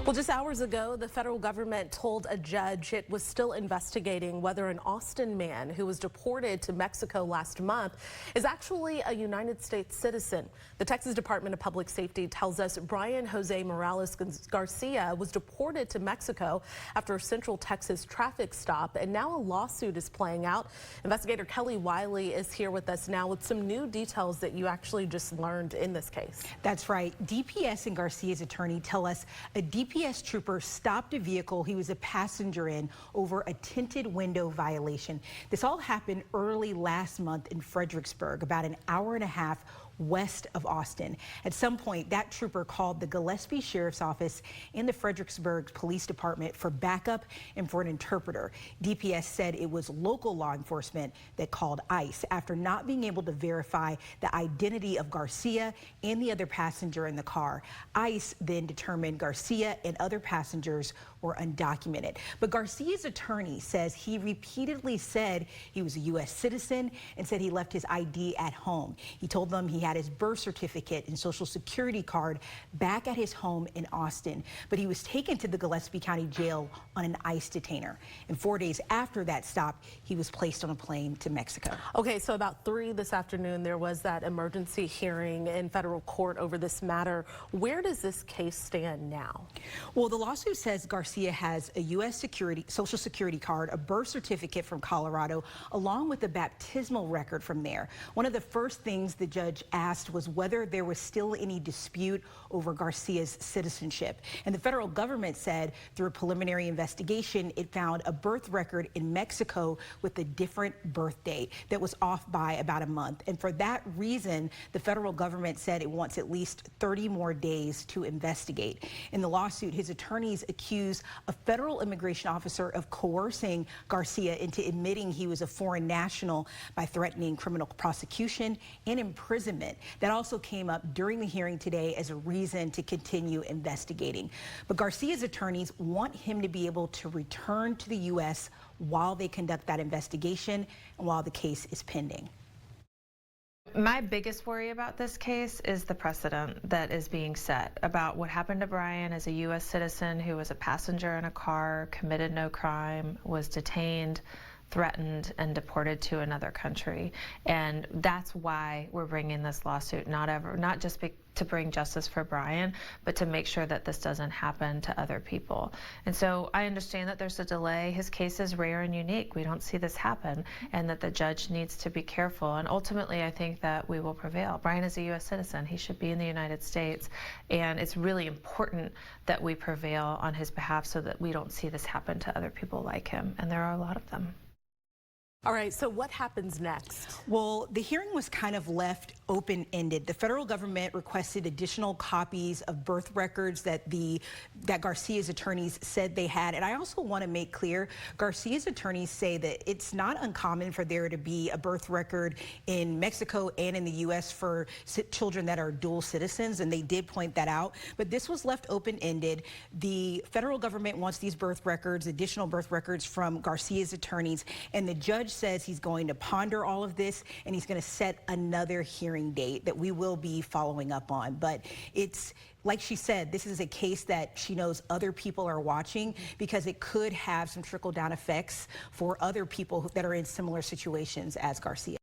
Well, just hours ago, the federal government told a judge it was still investigating whether an Austin man who was deported to Mexico last month is actually a United States citizen. The Texas Department of Public Safety tells us Brian Jose Morales Garcia was deported to Mexico after a Central Texas traffic stop, and now a lawsuit is playing out. Investigator Kelly Wiley is here with us now with some new details that you actually just learned in this case. That's right. DPS and Garcia's attorney tell us a DPS trooper stopped a vehicle he was a passenger in over a tinted window violation. This all happened early last month in Fredericksburg, about an hour and a half west of Austin. At some point, that trooper called the Gillespie Sheriff's Office and the Fredericksburg Police Department for backup and for an interpreter. DPS said it was local law enforcement that called ICE after not being able to verify the identity of Garcia and the other passenger in the car. ICE then determined Garcia and other passengers were undocumented. But Garcia's attorney says he repeatedly said he was a U.S. citizen and said he left his ID at home. He told them he had his birth certificate and social security card back at his home in Austin, but he was taken to the Gillespie County Jail on an ICE detainer. And 4 days after that stop, he was placed on a plane to Mexico. Okay, so about 3 this afternoon, there was that emergency hearing in federal court over this matter. Where does this case stand now? Well, the lawsuit says Garcia has a U.S. social security card, a birth certificate from Colorado, along with a baptismal record from there. One of the first things the judge asked was whether there was still any dispute over Garcia's citizenship. And the federal government said through a preliminary investigation, it found a birth record in Mexico with a different birth date that was off by about a month. And for that reason, the federal government said it wants at least 30 more days to investigate. In the lawsuit, his attorneys accuse a federal immigration officer of coercing Garcia into admitting he was a foreign national by threatening criminal prosecution and imprisonment. That also came up during the hearing today as a reason to continue investigating. But Garcia's attorneys want him to be able to return to the U.S. while they conduct that investigation and while the case is pending. My biggest worry about this case is the precedent that is being set about what happened to Brian as a U.S. citizen who was a passenger in a car, committed no crime, was detained, threatened, and deported to another country. And that's why we're bringing this lawsuit, not just to bring justice for Brian, but to make sure that this doesn't happen to other people. And so I understand that there's a delay. His case is rare and unique. We don't see this happen, and that the judge needs to be careful. And ultimately, I think that we will prevail. Brian is a U.S. citizen. He should be in the United States. And it's really important that we prevail on his behalf so that we don't see this happen to other people like him. And there are a lot of them. All right, so what happens next? Well, the hearing was kind of left open-ended. The federal government requested additional copies of birth records that Garcia's attorneys said they had. And I also want to make clear, Garcia's attorneys say that it's not uncommon for there to be a birth record in Mexico and in the U.S. for children that are dual citizens, and they did point that out. But this was left open-ended. The federal government wants these birth records, additional birth records from Garcia's attorneys, and the judge says he's going to ponder all of this, and he's going to set another hearing date that we will be following up on. But it's like she said, this is a case that she knows other people are watching because it could have some trickle-down effects for other people that are in similar situations as Garcia.